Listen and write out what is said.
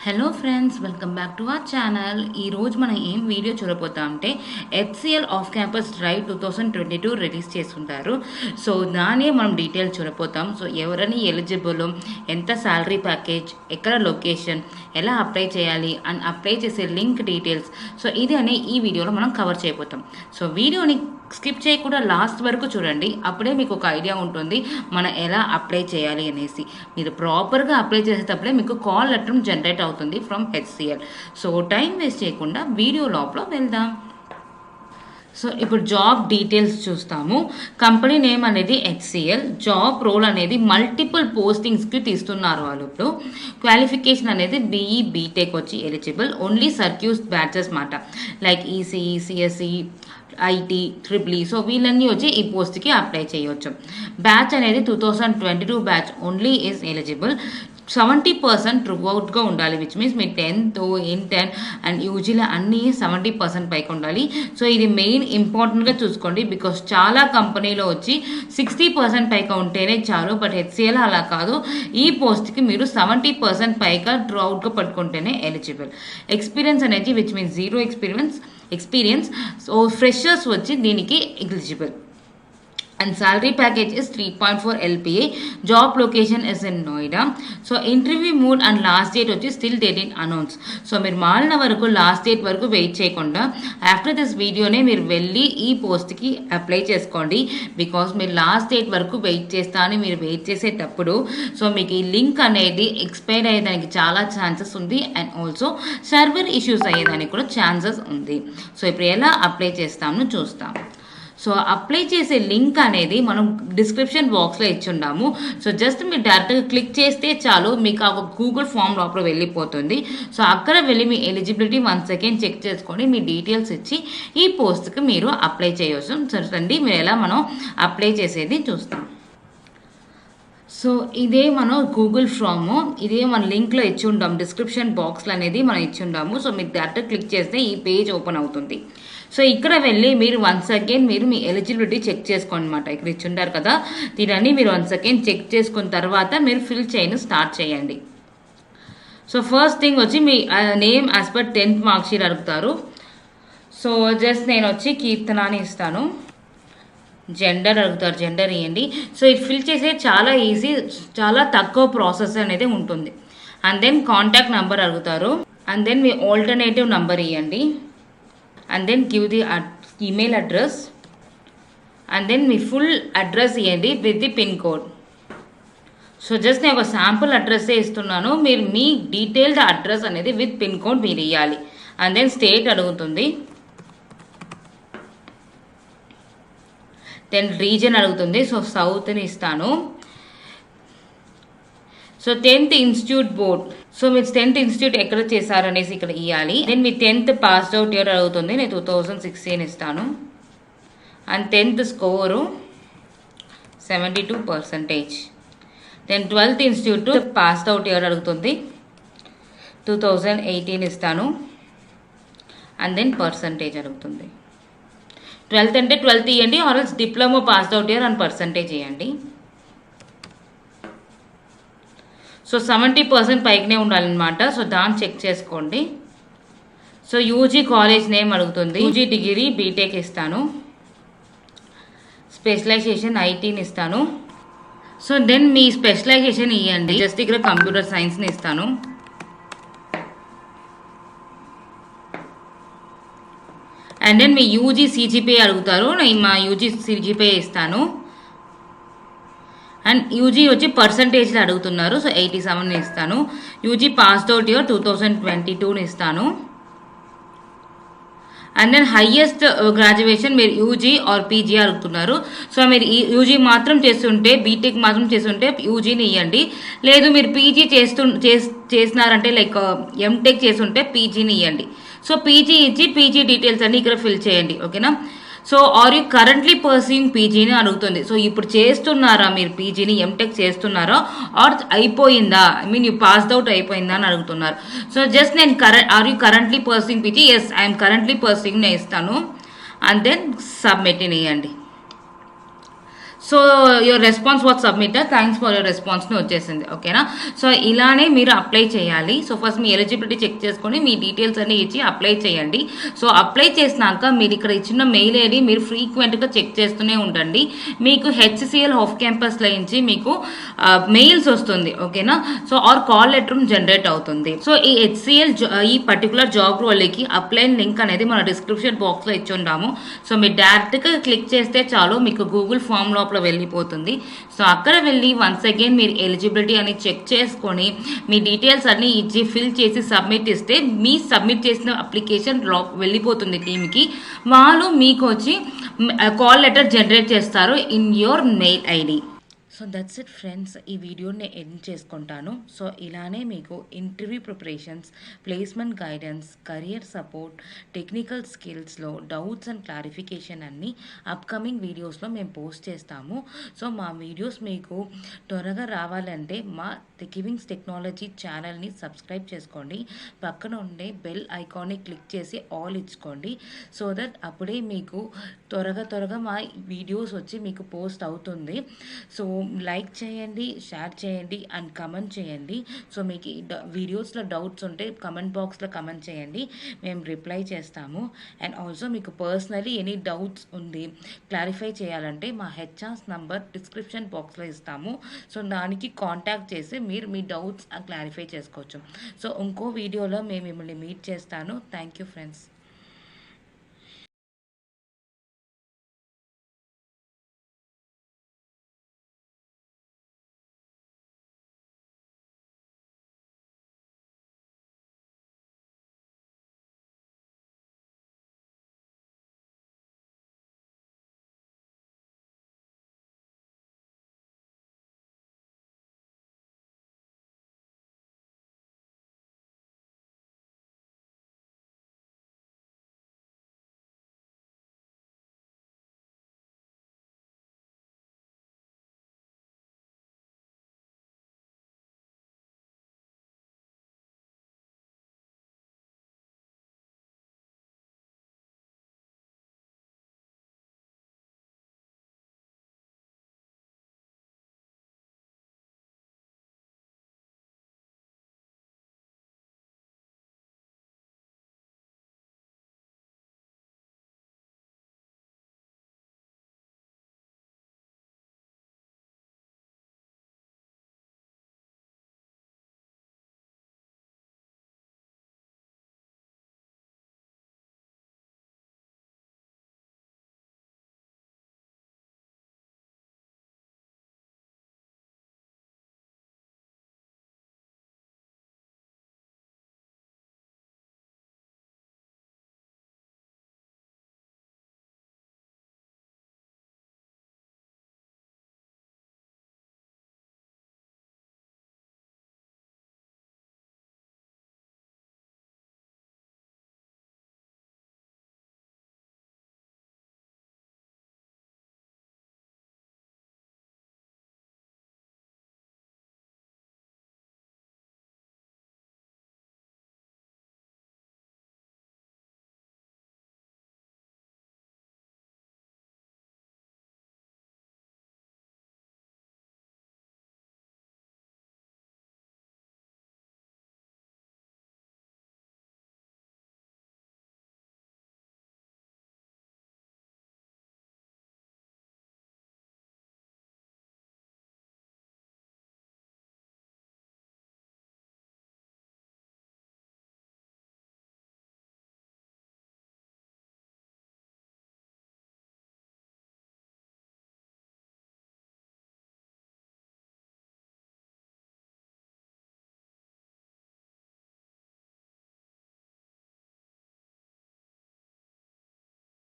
Hello friends, welcome back to our channel. ఈరోజు మనం ఏం వీడియో చూడబోతాం అంటే HCl off campus drive 2022 release చేస్తుంటారు. సో దాన్ని మనం డీటెయిల్స్ చూడబోతాం. సో ఎవరని ఎలిజిబుల్, ఎంత శాలరీ ప్యాకేజ్, ఎక్కడ లొకేషన్, ఎలా అప్లై చేయాలి అండ్ అప్లై చేసే లింక్ డీటెయిల్స్. సో ఇది అనే ఈ వీడియోలో మనం కవర్ చేయబోతాం. సో వీడియోని స్కిప్ చేయకుండా లాస్ట్ వరకు చూడండి. అప్పుడే మీకు ఒక ఐడియా ఉంటుంది మనం ఎలా అప్లై చేయాలి అనేసి. మీరు ప్రాపర్గా అప్లై చేసేటప్పుడే మీకు కాల్ లెటర్ జనరేట్ అవుతుంది from HCL. So time waste చేయకుండా వీడియో లోపల వెళ్దాం. సో ఇప్పుడు జాబ్ డీటెయిల్స్ చూస్తాము. కంపెనీ నేమ్ అనేది హెచ్సిఎల్. జాబ్ రోల్ అనేది మల్టిపుల్ పోస్టింగ్స్కి తీస్తున్నారు వాళ్ళు. ఇప్పుడు క్వాలిఫికేషన్ అనేది బీఈ బీటెక్ వచ్చి ఎలిజిబుల్. ఓన్లీ సర్క్యూస్ బ్యాచెస్ మాట, like ECE, CSE, IT, triple. So వీళ్ళన్నీ వచ్చి ఈ పోస్ట్కి అప్లై చేయవచ్చు. బ్యాచ్ అనేది 2022 బ్యాచ్ ఓన్లీ ఈజ్ ఎలిజిబుల్. 70% ట్రూ అవుట్గా ఉండాలి, which means me 10th, inter and యూజీలో అన్నీ 70% పైకి ఉండాలి. సో ఇది మెయిన్ ఇంపార్టెంట్గా చూసుకోండి, బికాస్ చాలా కంపెనీలో వచ్చి 60% పైగా ఉంటేనే చాలు. బట్ హెచ్సిఎల్ అలా కాదు. ఈ పోస్ట్కి మీరు 70% పైగా ట్రూ అవుట్గా పట్టుకుంటేనే ఎలిజిబుల్. ఎక్స్పీరియన్స్ అనేది which means 0 experience. So freshers వచ్చి దీనికి eligible. And salary package is 3.4 LPA. Job location is in Noida. So interview mode and last date వచ్చి still date in announce. So మీరు మాలిన వరకు లాస్ట్ డేట్ వరకు wait చేయకుండా after this వీడియోనే మీరు వెళ్ళి ఈ పోస్ట్కి అప్లై చేసుకోండి. బికాస్ మీరు లాస్ట్ డేట్ వరకు వెయిట్ చేస్తా అని మీరు వెయిట్ చేసేటప్పుడు సో మీకు ఈ లింక్ అనేది ఎక్స్పైర్ అయ్యేదానికి చాలా ఛాన్సెస్ ఉంది. అండ్ ఆల్సో సర్వర్ ఇష్యూస్ అయ్యేదానికి కూడా ఛాన్సెస్ ఉంది. సో ఇప్పుడు ఎలా అప్లై చేస్తామో చూస్తాం. సో అప్లై చేసే లింక్ అనేది మనం డిస్క్రిప్షన్ బాక్స్లో ఇచ్చుండాము. సో జస్ట్ మీరు డైరెక్ట్గా క్లిక్ చేస్తే చాలు, మీకు ఆ గూగుల్ ఫామ్ లోపల వెళ్ళిపోతుంది. సో అక్కడ వెళ్ళి మీ ఎలిజిబిలిటీ 1 సెకండ్ చెక్ చేసుకొని మీ డీటెయిల్స్ ఇచ్చి ఈ పోస్ట్కి మీరు అప్లై చేయవచ్చు. సరే, మీరు ఎలా మనం అప్లై చేసేది చూస్తాం. సో ఇదే మనం గూగుల్ ఫాము, ఇదే మన లింక్లో ఇచ్చి ఉంటాం, డిస్క్రిప్షన్ బాక్స్లో అనేది మనం ఇచ్చి ఉంటాము. సో మీరు డైరెక్ట్ క్లిక్ చేస్తే ఈ పేజ్ ఓపెన్ అవుతుంది. సో ఇక్కడ వెళ్ళి మీరు 1 సెకండ్ మీరు మీ ఎలిజిబిలిటీ చెక్ చేసుకోండి అనమాట. ఇక్కడ ఇచ్చి ఉంటారు కదా, దీనిని మీరు 1 సెకండ్ చెక్ చేసుకున్న తర్వాత మీరు ఫిల్ చేయను స్టార్ట్ చేయండి. సో ఫస్ట్ థింగ్ వచ్చి మీ name as per 10th mark sheet అడుగుతారు. సో జస్ట్ నేను వచ్చి కీర్తన అని ఇస్తాను. జెండర్ అడుగుతారు, జెండర్ ఇవ్వండి. సో ఇది ఫిల్ చేసే చాలా ఈజీ, చాలా తక్కువ ప్రాసెస్ అనేది ఉంటుంది. అండ్ దెన్ కాంటాక్ట్ నెంబర్ అడుగుతారు. అండ్ దెన్ మీ ఆల్టర్నేటివ్ నెంబర్ ఇవ్వండి. And then give the email address. And then మీ ఫుల్ అడ్రస్ ఇవ్వండి with the pin code. So just నేను ఒక శాంపుల్ అడ్రస్సే ఇస్తున్నాను. మీరు మీ డీటెయిల్డ్ అడ్రస్ అనేది విత్ పిన్ కోడ్ మీరు ఇవ్వాలి. అండ్ దెన్ స్టేట్ అడుగుతుంది. దెన్ రీజన్ అడుగుతుంది. సో సౌత్ని ఇస్తాను. So 10th institute board. So మీరు 10th ఇన్స్టిట్యూట్ ఎక్కడ చేశారు అనేసి ఇక్కడ ఇవ్వాలి. దెన్ మీ 10th పాస్డ్ అవుట్ ఇయర్ అడుగుతుంది. నేను 2016 ఇస్తాను. And 10th score 72%. Then 12th institute passed out year అడుగుతుంది. 2018 ఇస్తాను. అండ్ దెన్ పర్సంటేజ్ అడుగుతుంది. 12th అంటే 12th ఇవ్వండి, or else diploma passed out year and percentage ఇవ్వండి. సో 70% పైకినే ఉండాలన్నమాట. సో దాన్ని చెక్ చేసుకోండి. సో యూజీ కాలేజ్ నేమ్ అడుగుతుంది. యూజీ డిగ్రీ బీటెక్ ఇస్తాను. స్పెషలైజేషన్ ఐటీని ఇస్తాను. సో దెన్ మీ స్పెషలైజేషన్ ఇవ్వండి. జస్ట్ ఇక్కడ కంప్యూటర్ సైన్స్ని ఇస్తాను. అండ్ దెన్ మీ యూజీ సిజిపిఏ అడుగుతారు. నేను మా యూజీ సిజిపిఏ ఇస్తాను. అండ్ యూజీ వచ్చి పర్సంటేజ్లో అడుగుతున్నారు. సో 87 ఇస్తాను. యూజీ పాస్డ్ అవుట్ ఇయర్ 2022 ఇస్తాను. అండ్ దెన్ హైయెస్ట్ గ్రాడ్యుయేషన్ మీరు యూజీ ఆర్ పీజీ అడుగుతున్నారు. సో మీరు యూజీ మాత్రం చేస్తుంటే, బీటెక్ మాత్రం చేస్తుంటే యూజీని ఇవ్వండి. లేదు మీరు పీజీ చేస్తున్నారంటే లైక్ ఎంటెక్ చేస్తుంటే పీజీని ఇవ్వండి. సో పీజీ ఇచ్చి పీజీ డీటెయిల్స్ అన్ని ఇక్కడ ఫిల్ చేయండి. ఓకేనా. So are you currently pursuing పీజీని అడుగుతుంది. సో ఇప్పుడు చేస్తున్నారా మీరు పీజీని, ఎంటెక్ చేస్తున్నారా, ఆర్ అయిపోయిందా, I mean you passed out అయిపోయిందా అని అడుగుతున్నారు. సో జస్ట్ నేను are you currently pursuing PG, yes I'm currently pursuing నేను ఇస్తాను. అండ్ దెన్ సబ్మిట్ని ఇవ్వండి. So your response what submitted, thanks for your రెస్పాన్స్ని వచ్చేసింది. ఓకేనా. సో ఇలానే మీరు అప్లై చేయాలి. సో ఫస్ట్ మీ ఎలిజిబిలిటీ చెక్ చేసుకొని మీ డీటెయిల్స్ అన్ని ఇచ్చి అప్లై చేయండి. సో అప్లై చేసినాక మీరు ఇక్కడ ఇచ్చిన మెయిల్ ఐడి మీరు ఫ్రీక్వెంట్గా చెక్ చేస్తూనే ఉండండి. మీకు హెచ్సిఎల్ ఆఫ్ క్యాంపస్లో నుంచి మీకు మెయిల్స్ వస్తుంది. ఓకేనా. So our call letter generate అవుతుంది. సో ఈ హెచ్సిఎల్ ఈ పర్టికులర్ జాబ్ రోల్కి అప్లై లింక్ అనేది మన డిస్క్రిప్షన్ బాక్స్లో ఇచ్చి ఉంటాము. సో మీరు డైరెక్ట్గా క్లిక్ చేస్తే చాలు మీకు గూగుల్ ఫామ్ లోపల వెళ్ళిపోతుంది. సో అక్కడ వెళ్ళి వన్స్ అగైన్ మీరు ఎలిజిబిలిటీ అని చెక్ చేసుకొని మీ డీటెయిల్స్ అన్నీ ఇచ్చి ఫిల్ చేసి సబ్మిట్ ఇస్తే మీ సబ్మిట్ చేసిన అప్లికేషన్ వెళ్ళిపోతుంది టీమ్కి. వాళ్ళు మీకు వచ్చి కాల్ లెటర్ జనరేట్ చేస్తారు in your mail ID. So that's it friends. ఈ వీడియోని ఎండ్ చేసుకుంటాను. సో ఇలానే మీకు interview preparations, placement guidance, career support, technical స్కిల్స్లో డౌట్స్ అండ్ క్లారిఫికేషన్ అన్నీ అప్కమింగ్ వీడియోస్లో మేము పోస్ట్ చేస్తాము. సో మా వీడియోస్ మీకు త్వరగా రావాలంటే మా గివింగ్స్ టెక్నాలజీ ఛానల్ని సబ్స్క్రైబ్ చేసుకోండి. పక్కన ఉండే బెల్ ఐకాన్ని క్లిక్ చేసి ఆల్ ఇచ్చుకోండి. సో దట్ అప్పుడే మీకు త్వరగా మా వీడియోస్ వచ్చి మీకు పోస్ట్ అవుతుంది. సో లైక్ చేయండి, షేర్ చేయండి అండ్ కమెంట్ చేయండి. సో మీకు వీడియోస్లో డౌట్స్ ఉంటే కమెంట్ బాక్స్లో కమెంట్ చేయండి, మేము రిప్లై చేస్తాము. అండ్ ఆల్సో మీకు పర్సనలీ ఎనీ డౌట్స్ ఉంది క్లారిఫై చేయాలంటే మా హెచ్ఆర్స్ నంబర్ డిస్క్రిప్షన్ బాక్స్లో ఇస్తాము. సో దానికి కాంటాక్ట్ చేసి మీరు మీ డౌట్స్ క్లారిఫై చేసుకోవచ్చు. సో ఇంకో వీడియోలో మేము మిమ్మల్ని మీట్ చేస్తాను. Thank you friends.